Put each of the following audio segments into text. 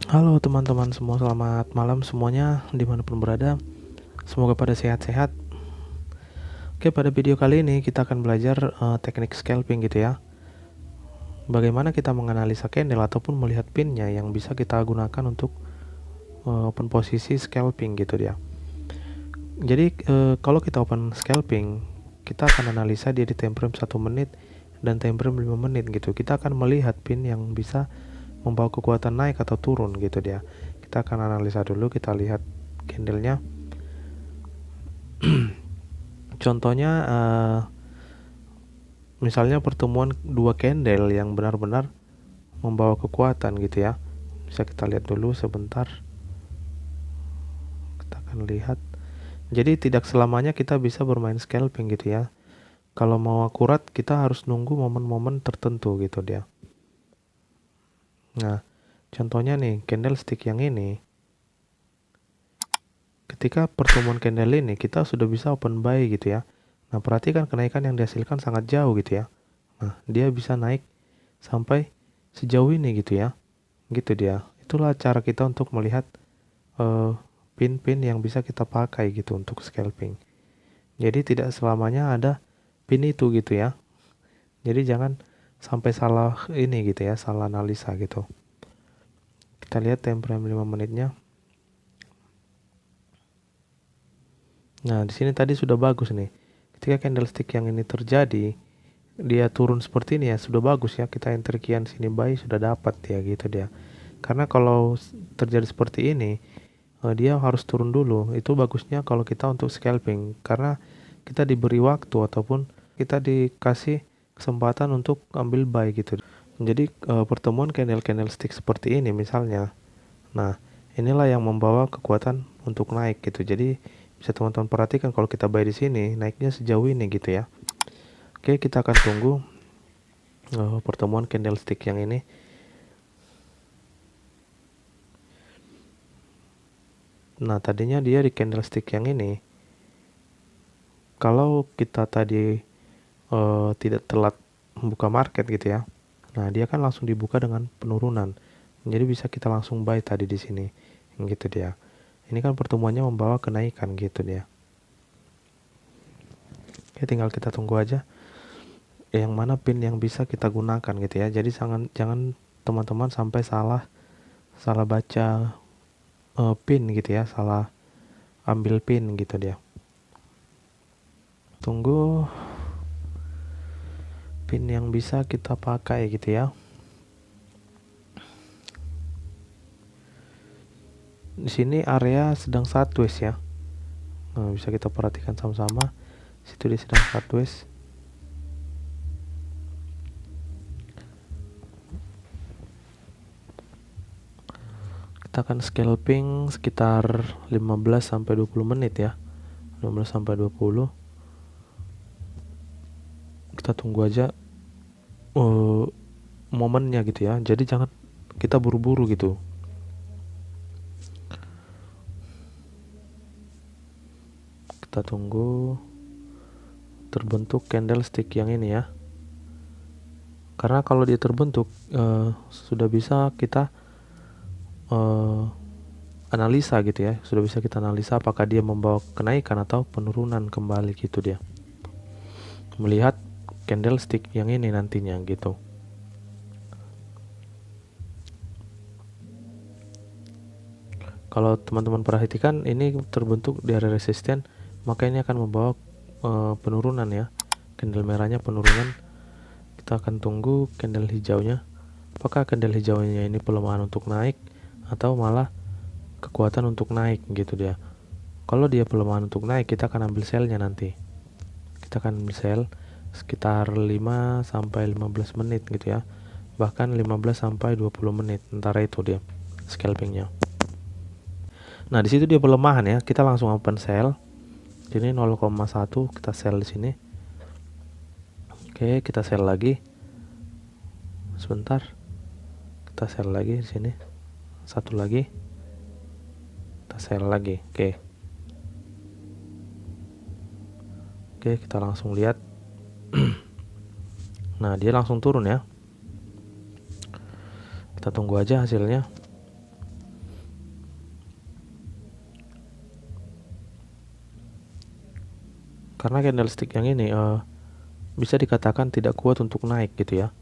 Halo teman-teman semua, selamat malam semuanya dimanapun berada. Semoga pada sehat-sehat. Oke, pada video kali ini kita akan belajar teknik scalping gitu ya. Bagaimana kita menganalisa candle ataupun melihat pinnya yang bisa kita gunakan untuk open posisi scalping gitu dia. Jadi kalau kita open scalping, kita akan analisa dia di time frame 1 menit dan time frame 5 menit gitu. Kita akan melihat pin yang bisa membawa kekuatan naik atau turun gitu dia. Kita akan analisa dulu, kita lihat candlenya. Contohnya misalnya pertemuan dua candle yang benar-benar membawa kekuatan gitu ya. Bisa kita lihat dulu sebentar. Kita akan lihat. Jadi tidak selamanya kita bisa bermain scalping gitu ya. Kalau mau akurat kita harus nunggu momen-momen tertentu gitu dia. Nah, contohnya nih candlestick yang ini. Ketika pertemuan candle ini kita sudah bisa open buy gitu ya. Nah, perhatikan kenaikan yang dihasilkan sangat jauh gitu ya. Nah, dia bisa naik sampai sejauh ini gitu ya. Gitu dia. Itulah cara kita untuk melihat pin-pin yang bisa kita pakai gitu untuk scalping. Jadi tidak selamanya ada pin itu gitu ya. Jadi jangan sampai salah ini gitu ya, salah analisa gitu. Kita lihat time frame 5 menitnya. Nah, di sini tadi sudah bagus nih. Ketika candlestick yang ini terjadi, dia turun seperti ini ya, sudah bagus ya. Kita enter kian sini buy sudah dapat ya gitu dia. Karena kalau terjadi seperti ini, dia harus turun dulu. Itu bagusnya kalau kita untuk scalping, karena kita diberi waktu ataupun kita dikasih kesempatan untuk ambil buy gitu. Jadi pertemuan candlestick seperti ini misalnya, nah inilah yang membawa kekuatan untuk naik gitu. Jadi bisa teman-teman perhatikan kalau kita buy di sini naiknya sejauh ini gitu ya. Oke, kita akan tunggu pertemuan candlestick yang ini. Nah, tadinya dia di candlestick yang ini, kalau kita tadi tidak telat membuka market gitu ya, nah dia kan langsung dibuka dengan penurunan. Jadi bisa kita langsung buy tadi di sini, gitu dia. Ini kan pertemuannya membawa kenaikan gitu dia. Oke, tinggal kita tunggu aja yang mana pin yang bisa kita gunakan gitu ya. Jadi jangan teman-teman sampai salah baca pin gitu ya, salah ambil pin gitu dia. Tunggu pin yang bisa kita pakai gitu ya. Di sini area sedang sideways ya. Nah, bisa kita perhatikan sama-sama. Situ dia sedang sideways. Kita akan scalping sekitar 15 sampai 20 menit ya. 15 sampai 20. Kita tunggu aja momennya gitu ya. Jadi jangan kita buru-buru gitu. Kita tunggu terbentuk candlestick yang ini ya. Karena kalau dia terbentuk sudah bisa kita analisa gitu ya. Sudah bisa kita analisa apakah dia membawa kenaikan atau penurunan kembali gitu dia. Melihat candlestick yang ini nantinya gitu. Kalau teman-teman perhatikan ini terbentuk di area resisten, maka ini akan membawa penurunan ya. Candle merahnya penurunan. Kita akan tunggu candle hijaunya. Apakah candle hijaunya ini pelemahan untuk naik atau malah kekuatan untuk naik gitu dia. Kalau dia pelemahan untuk naik, kita akan ambil sell-nya nanti. Kita akan ambil sell sekitar 5 sampai 15 menit gitu ya. Bahkan 15 sampai 20 menit antara itu dia scalpingnya. Nah, di situ dia pelemahan ya. Kita langsung open sell. Ini 0,1 kita sell di sini. Oke, kita sell lagi. Sebentar. Kita sell lagi di sini. Satu lagi. Kita sell lagi. Oke. Oke, kita langsung lihat. Nah, dia langsung turun ya. Kita tunggu aja hasilnya. karena candlestick yang ini bisa dikatakan tidak kuat untuk naik gitu ya,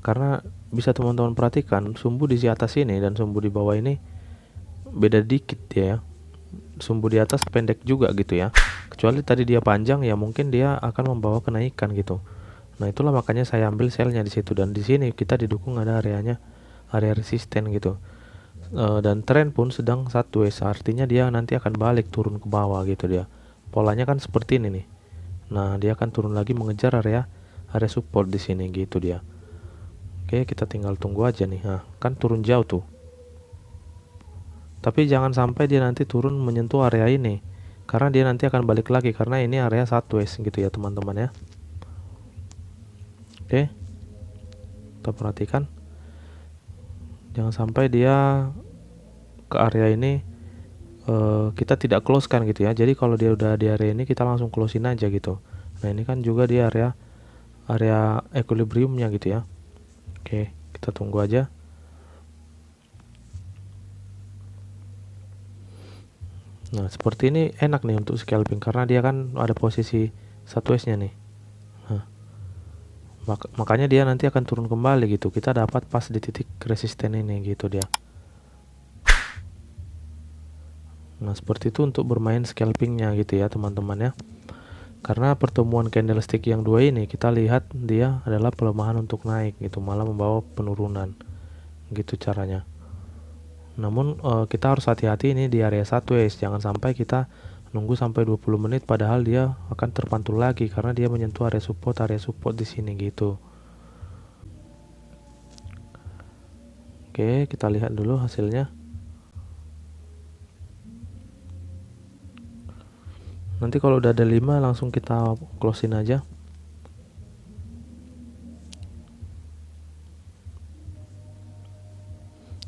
karena bisa teman-teman perhatikan sumbu di atas ini dan sumbu di bawah ini beda dikit ya. Sumbu di atas pendek juga gitu ya, kecuali tadi dia panjang ya mungkin dia akan membawa kenaikan gitu. Nah itulah makanya saya ambil selnya di situ, dan di sini kita didukung ada area resisten gitu. Dan tren pun sedang sideways, artinya dia nanti akan balik turun ke bawah gitu dia. Polanya kan seperti ini nih. Nah, dia akan turun lagi mengejar area support di sini gitu dia. Oke, kita tinggal tunggu aja nih. Nah, kan turun jauh tuh. Tapi jangan sampai dia nanti turun menyentuh area ini, karena dia nanti akan balik lagi karena ini area sideways gitu ya, teman-teman ya. Oke. Kita perhatikan. Jangan sampai dia ke area ini kita tidak close kan gitu ya. Jadi kalau dia udah di area ini kita langsung closein aja gitu. Nah ini kan juga di area equilibriumnya gitu ya. Oke, kita tunggu aja. Nah seperti ini enak nih untuk scalping karena dia kan ada posisi sideways-nya nih. Nah, makanya dia nanti akan turun kembali gitu. Kita dapat pas di titik resisten ini gitu dia. Nah seperti itu untuk bermain scalpingnya gitu ya teman-teman ya. Karena pertemuan candlestick yang dua ini kita lihat dia adalah pelemahan untuk naik gitu, malah membawa penurunan gitu caranya. Namun kita harus hati-hati ini di area sideways, jangan sampai kita nunggu sampai 20 menit padahal dia akan terpantul lagi karena dia menyentuh area support di sini gitu. Oke, kita lihat dulu hasilnya. Nanti kalau udah ada 5 langsung kita closein aja.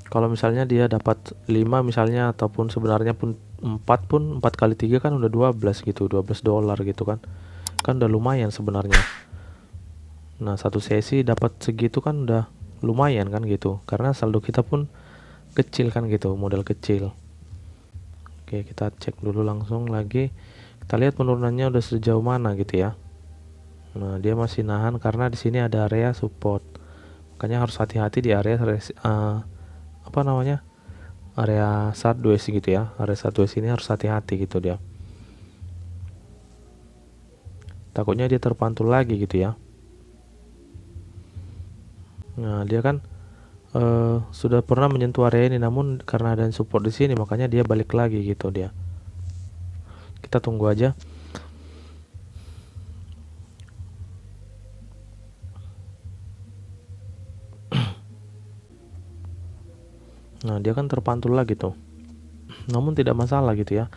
Kalau misalnya dia dapat 5 misalnya, ataupun sebenarnya pun 4 kali 3 kan udah 12 gitu, $12 gitu kan. Kan udah lumayan sebenarnya. Nah, satu sesi dapat segitu kan udah lumayan kan gitu. Karena saldo kita pun kecil kan gitu, modal kecil. Oke, kita cek dulu langsung lagi. Kita lihat penurunannya udah sejauh mana gitu ya. Nah, dia masih nahan karena di sini ada area support. Makanya harus hati-hati di area area sideways gitu ya. Area sideways ini harus hati-hati gitu dia. Takutnya dia terpantul lagi gitu ya. Nah, dia kan sudah pernah menyentuh area ini, namun karena ada support di sini makanya dia balik lagi gitu dia. Kita tunggu aja. Nah, dia kan terpantul lagi tuh. Namun tidak masalah gitu ya.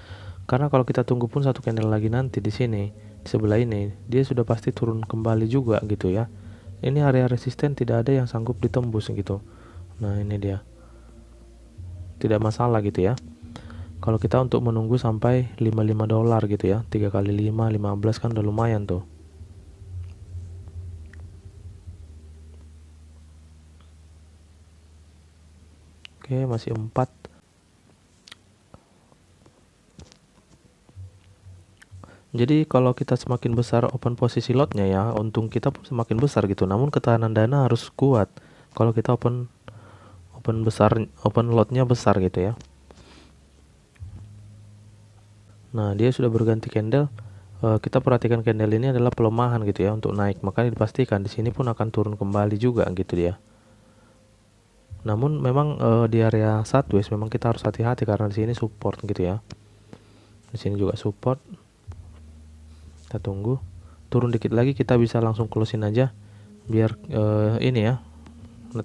Karena kalau kita tunggu pun satu candle lagi nanti di sini, di sebelah ini, dia sudah pasti turun kembali juga gitu ya. Ini area resisten tidak ada yang sanggup ditembus gitu. Nah, ini dia. Tidak masalah gitu ya. Kalau kita untuk menunggu sampai $55 gitu ya, 3 kali 5, 15 kan udah lumayan tuh. Oke, masih 4. Jadi kalau kita semakin besar open posisi lotnya ya, untung kita pun semakin besar gitu. Namun ketahanan dana harus kuat. Kalau kita open lotnya besar gitu ya. Nah, dia sudah berganti candle. Kita perhatikan candle ini adalah pelemahan gitu ya untuk naik. Makanya dipastikan di sini pun akan turun kembali juga gitu dia. Namun memang di area sideways memang kita harus hati-hati karena di sini support gitu ya. Di sini juga support. Kita tunggu turun dikit lagi, kita bisa langsung closein aja biar ini ya.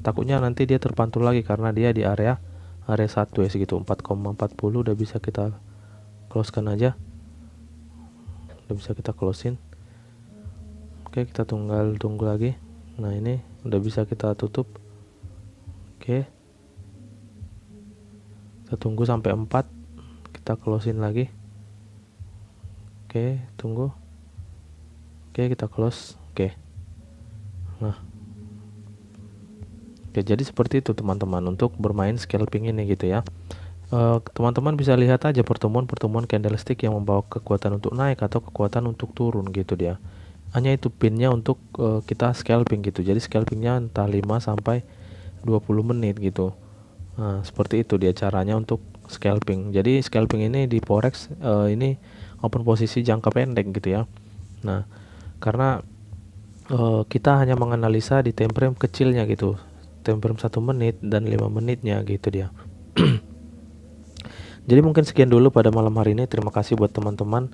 Takutnya nanti dia terpantul lagi karena dia di area sideways gitu. 4,40 udah bisa kita closekan aja. Udah bisa kita closein. Oke, kita tunggu lagi. Nah, ini udah bisa kita tutup. Oke. Kita tunggu sampai 4. Kita closein lagi. Oke, tunggu. Oke, kita close. Oke. Nah. Oke, jadi seperti itu teman-teman untuk bermain scalping ini gitu ya. Teman-teman bisa lihat aja pertemuan-pertemuan candlestick yang membawa kekuatan untuk naik atau kekuatan untuk turun gitu dia. Hanya itu pinnya untuk kita scalping gitu. Jadi scalpingnya entah 5 sampai 20 menit gitu. Nah, seperti itu dia caranya untuk scalping. Jadi scalping ini di forex ini open posisi jangka pendek gitu ya. Nah, karena kita hanya menganalisa di time frame kecilnya gitu. Time frame 1 menit dan 5 menitnya gitu dia. Jadi mungkin sekian dulu pada malam hari ini. Terima kasih buat teman-teman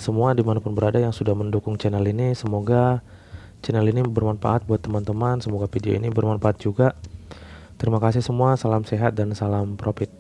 semua dimanapun berada yang sudah mendukung channel ini. Semoga channel ini bermanfaat buat teman-teman. Semoga video ini bermanfaat juga. Terima kasih semua. Salam sehat dan salam profit.